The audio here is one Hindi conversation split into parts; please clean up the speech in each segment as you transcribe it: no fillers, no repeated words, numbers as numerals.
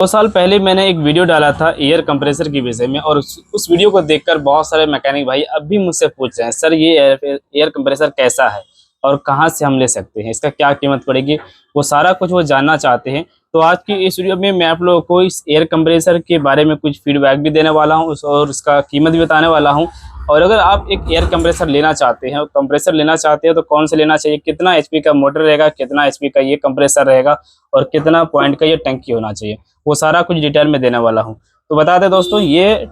2 साल पहले मैंने एक वीडियो डाला था एयर कंप्रेसर के विषय में, और उस वीडियो को देखकर बहुत सारे मैकेनिक भाई अब भी मुझसे पूछ रहे हैं, सर ये एयर कंप्रेसर कैसा है और कहाँ से हम ले सकते हैं, इसका क्या कीमत पड़ेगी, वो सारा कुछ वो जानना चाहते हैं। तो आज की इस वीडियो में मैं आप लोगों को इस एयर कंप्रेसर के बारे में कुछ फीडबैक भी देने वाला हूँ और उसका कीमत भी बताने वाला हूँ। और अगर आप एक एयर कंप्रेसर लेना चाहते हैं, कंप्रेसर लेना चाहते हैं तो कौन से लेना चाहिए, कितना एचपी का मोटर रहेगा, कितना एचपी का ये कंप्रेसर रहेगा और कितना पॉइंट का ये टंकी होना चाहिए, वो सारा कुछ डिटेल में देने वाला हूँ। तो बता दें दोस्तों, ये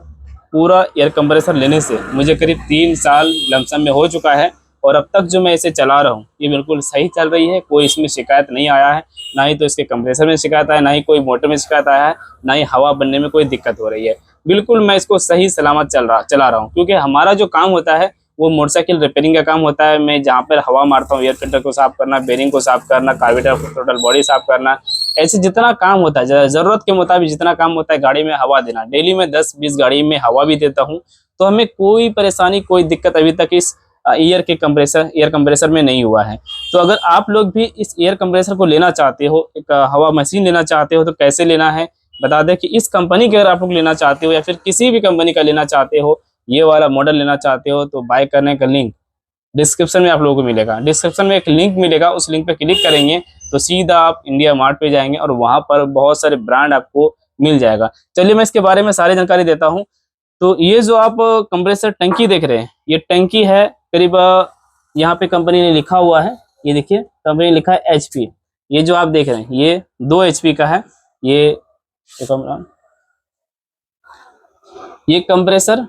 पूरा एयर कंप्रेसर लेने से मुझे करीब 3 साल लमसम में हो चुका है, और अब तक जो मैं इसे चला रहा हूँ ये बिल्कुल सही चल रही है। कोई इसमें शिकायत नहीं आया है, ना ही तो इसके कंप्रेसर में शिकायत आया, ना ही कोई मोटर में शिकायत आया है, ना ही हवा बनने में कोई दिक्कत हो रही है। बिल्कुल मैं इसको सही सलामत चला रहा हूँ, क्योंकि हमारा जो काम होता है वो मोटरसाइकिल रिपेयरिंग का काम होता है। मैं जहाँ पर हवा मारता हूँ, एयर फिल्टर को साफ करना, बेरिंग को साफ करना, कार्बोरेटर को टोटल बॉडी साफ करना, ऐसे जितना काम होता है, जरूरत के मुताबिक जितना काम होता है, गाड़ी में हवा देना, डेली में 10-20 गाड़ी में हवा भी देता हूँ। तो हमें कोई परेशानी, कोई दिक्कत अभी तक इस एयर कंप्रेसर में नहीं हुआ है। तो अगर आप लोग भी इस एयर कंप्रेसर को लेना चाहते हो, एक हवा मशीन लेना चाहते हो, तो कैसे लेना है बता दें। कि इस कंपनी के अगर आप लोग लेना चाहते हो या फिर किसी भी कंपनी का लेना चाहते हो, ये वाला मॉडल लेना चाहते हो, तो बाय करने का लिंक डिस्क्रिप्शन में आप लोगों को मिलेगा। डिस्क्रिप्शन में एक लिंक मिलेगा, उस लिंक पे क्लिक करेंगे तो सीधा आप इंडिया मार्ट पे जाएंगे और वहां पर बहुत सारे ब्रांड आपको मिल जाएगा। चलिए मैं इसके बारे में सारी जानकारी देता हूँ। तो ये जो आप कंप्रेसर टंकी देख रहे हैं, ये टंकी है करीब, यहाँ पे कंपनी ने लिखा हुआ है, ये देखिए कंपनी ने लिखा है एचपी। ये जो आप देख रहे हैं ये 2 एचपी का है। ये कंप्रेसर,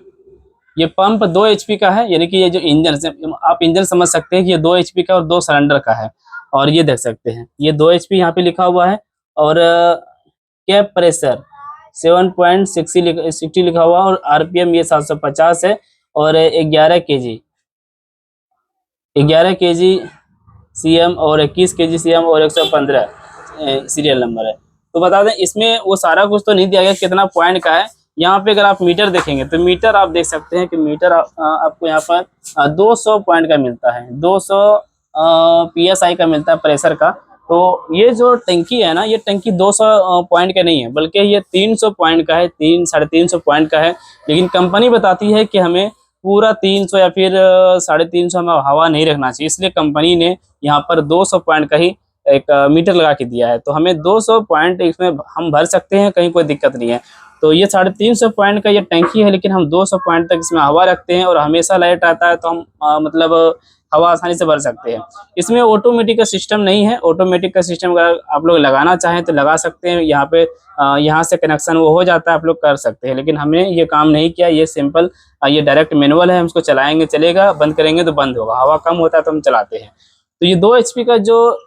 ये पंप 2 एचपी का है, यानी कि ये जो इंजन से आप इंजन समझ सकते हैं कि ये 2 एचपी का और 2 सिलेंडर का है। और ये देख सकते हैं ये 2 एचपी यहाँ पे लिखा हुआ है, और कैप प्रेशर 7.60 लिखा हुआ, और आरपीएम ये 750 है, और 11 केजी सीएम और 21 केजी सीएम और 115 सीरियल नंबर है। तो बता दें इसमें वो सारा कुछ तो नहीं दिया गया कितना पॉइंट का है। यहाँ पे अगर आप मीटर देखेंगे तो मीटर आप देख सकते हैं कि मीटर आपको यहाँ पर 200 पॉइंट का मिलता है, 200 पीएसआई का मिलता है प्रेशर का। तो ये जो टंकी है ना, ये टंकी 200 पॉइंट का नहीं है, बल्कि ये 300 पॉइंट का है, 3-350 पॉइंट का है। लेकिन कंपनी बताती है कि हमें पूरा 300 या फिर 350 हमें हवा नहीं रखना चाहिए, इसलिए कंपनी ने यहाँ पर 200 पॉइंट का ही एक मीटर लगा के दिया है। तो हमें 200 पॉइंट इसमें हम भर सकते हैं, कहीं कोई दिक्कत नहीं है। तो ये 350 पॉइंट का ये टंकी है, लेकिन हम 200 पॉइंट तक इसमें हवा रखते हैं और हमेशा लाइट आता है, तो हम मतलब हवा आसानी से भर सकते हैं। इसमें ऑटोमेटिक का सिस्टम नहीं है। ऑटोमेटिक का सिस्टम अगर आप लोग लगाना चाहें तो लगा सकते हैं, यहाँ पे यहाँ से कनेक्शन वो हो जाता है, आप लोग कर सकते हैं। लेकिन हमने ये काम नहीं किया, ये सिंपल ये डायरेक्ट मैनुअल है, हम इसको चलाएंगे चलेगा, बंद करेंगे तो बंद होगा, हवा कम होता है तो हम चलाते हैं। तो ये 2 एचपी का जो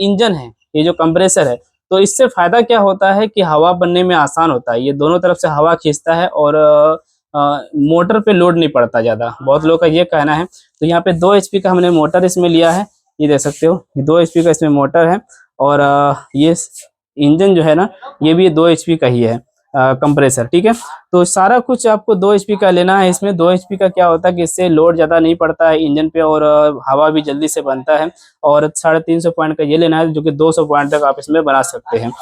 इंजन है, ये जो कंप्रेसर है, तो इससे फायदा क्या होता है कि हवा बनने में आसान होता है। ये दोनों तरफ से हवा खींचता है और मोटर पे लोड नहीं पड़ता ज़्यादा, बहुत लोगों का ये कहना है। तो यहाँ पे 2 एचपी का हमने मोटर इसमें लिया है, ये देख सकते हो, ये 2 एचपी का इसमें मोटर है। और ये इंजन जो है ना, ये भी 2 एचपी का ही है कंप्रेसर, ठीक है। तो सारा कुछ आपको 2 एचपी का लेना है। इसमें 2 एचपी का क्या होता है कि इससे लोड ज़्यादा नहीं पड़ता है इंजन पे, और हवा भी जल्दी से बनता है। और 350 पॉइंट का ये लेना है, जो कि 200 पॉइंट तक आप इसमें बना सकते हैं।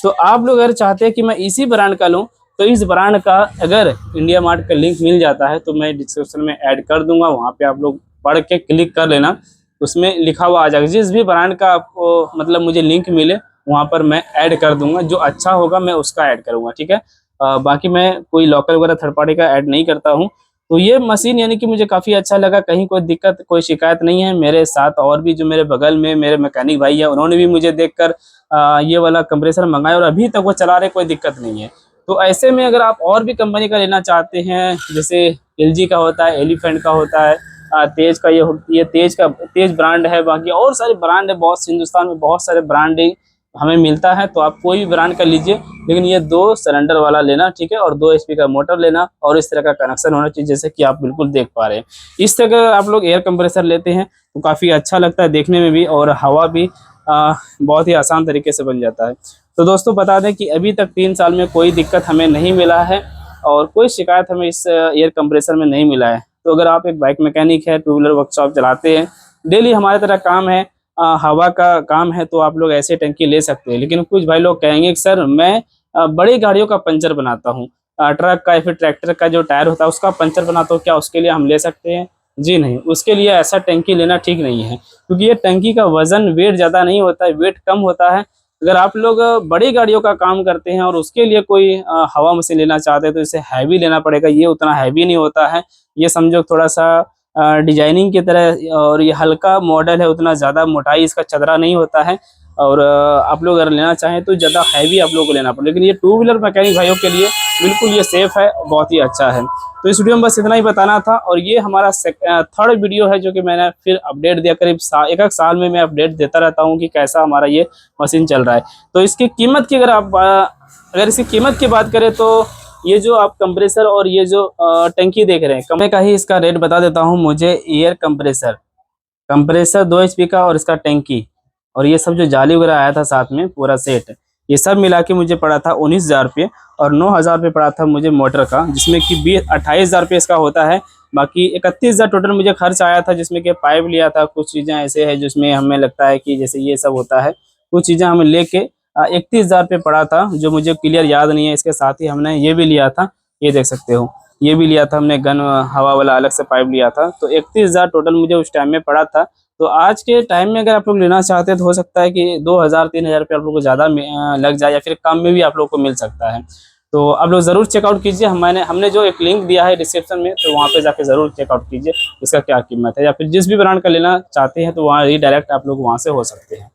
तो आप लोग अगर चाहते हैं कि मैं इसी ब्रांड का लूँ, तो इस ब्रांड का अगर इंडिया मार्ट का लिंक मिल जाता है तो मैं डिस्क्रिप्शन में ऐड कर दूंगा, वहाँ पे आप लोग पढ़ के क्लिक कर लेना, उसमें लिखा हुआ आ जाएगा। जिस भी ब्रांड का आपको मतलब मुझे लिंक मिले, वहाँ पर मैं ऐड कर दूंगा, जो अच्छा होगा मैं उसका ऐड करूंगा, ठीक है। बाकी मैं कोई लोकल वगैरह थर्ड पार्टी का ऐड नहीं करता हूँ। तो ये मशीन यानी कि मुझे काफ़ी अच्छा लगा, कहीं कोई दिक्कत कोई शिकायत नहीं है। मेरे साथ और भी जो मेरे बगल में मेरे मैकेनिक भाई है, उन्होंने भी मुझे देखकर ये वाला कंप्रेसर मंगाया और अभी तक वो चला रहे, कोई दिक्कत नहीं है। तो ऐसे में अगर आप और भी कंपनी का लेना चाहते हैं, जैसे एलजी का होता है, एलिफेंट का होता है, तेज का ये तेज ब्रांड है, बाकी और सारे ब्रांड है, बहुत हिंदुस्तान में बहुत सारे ब्रांड हमें मिलता है। तो आप कोई भी ब्रांड का लीजिए, लेकिन ये 2 सिलेंडर वाला लेना, ठीक है, और 2 एचपी का मोटर लेना, और इस तरह का कनेक्शन होना चाहिए, जैसे कि आप बिल्कुल देख पा रहे हैं। इस तरह का आप लोग एयर कंप्रेसर लेते हैं तो काफ़ी अच्छा लगता है देखने में भी, और हवा भी बहुत ही आसान तरीके से बन जाता है। तो दोस्तों बता दें कि अभी तक 3 साल में कोई दिक्कत हमें नहीं मिला है, और कोई शिकायत हमें इस एयर कंप्रेसर में नहीं मिला है। तो अगर आप एक बाइक मैकेनिक है, 2 व्हीलर वर्कशॉप चलाते हैं, डेली हमारे तरह काम है, हवा का काम है, तो आप लोग ऐसे टंकी ले सकते हैं। लेकिन कुछ भाई लोग कहेंगे कि सर मैं बड़ी गाड़ियों का पंचर बनाता हूँ, ट्रक का या फिर ट्रैक्टर का जो टायर होता है उसका पंचर बनाता हूँ, क्या उसके लिए हम ले सकते हैं? जी नहीं, उसके लिए ऐसा टंकी लेना ठीक नहीं है, क्योंकि ये टंकी का वजन, वेट ज़्यादा नहीं होता है, वेट कम होता है। अगर आप लोग बड़ी गाड़ियों का काम करते हैं और उसके लिए कोई हवा मशीन लेना चाहते हैं तो इसे हैवी लेना पड़ेगा। ये उतना हैवी नहीं होता है, ये समझो थोड़ा-सा डिजाइनिंग की तरह, और ये हल्का मॉडल है, उतना ज़्यादा मोटाई इसका चदरा नहीं होता है। और आप लोग अगर लेना चाहें तो ज़्यादा हैवी आप लोगों को लेना पड़ेगा, लेकिन ये टू व्हीलर मैकेनिक भाइयों के लिए बिल्कुल ये सेफ़ है, बहुत ही अच्छा है। तो इस वीडियो में बस इतना ही बताना था, और ये हमारा थर्ड वीडियो है जो कि मैंने फिर अपडेट दिया। करीब एक एक साल में मैं अपडेट देता रहता हूँ कि कैसा हमारा ये मशीन चल रहा है। तो इसकी कीमत की अगर इसकी कीमत की बात करें तो ये जो आप कंप्रेसर और ये जो टंकी देख रहे हैं, कंपनी का ही इसका रेट बता देता हूँ। मुझे एयर कंप्रेसर 2 HP का और इसका टंकी और ये सब जो जाली वगैरह आया था साथ में पूरा सेट, ये सब मिला के मुझे पड़ा था 19,000 रुपये, और 9,000 रुपये पड़ा था मुझे मोटर का, जिसमें कि 28,000 रुपये इसका होता है। बाकी 31,000 टोटल मुझे खर्च आया था, जिसमें कि पाइप लिया था, कुछ चीज़ें ऐसे है जिसमें हमें लगता है कि जैसे ये सब होता है, कुछ चीज़ें हमें लेके 31,000 रुपये पड़ा था, जो मुझे क्लियर याद नहीं है। इसके साथ ही हमने ये भी लिया था, ये देख सकते हो, ये भी लिया था हमने, गन हवा वाला अलग से पाइप लिया था। तो 31,000 टोटल मुझे उस टाइम में पड़ा था। तो आज के टाइम में अगर आप लोग लेना चाहते हैं तो हो सकता है कि 2,000-3,000 रुपये आप लोग को ज़्यादा लग जाए, या फिर कम में भी आप लोग को मिल सकता है। तो आप लोग ज़रूर चेकआउट कीजिए, हमने जो एक लिंक दिया है डिस्क्रिप्शन में, तो वहाँ पे जाके ज़रूर चेकआउट कीजिए इसका क्या कीमत है, या फिर जिस भी ब्रांड का लेना चाहते हैं तो वहाँ ही डायरेक्ट आप लोग वहाँ से हो सकते हैं।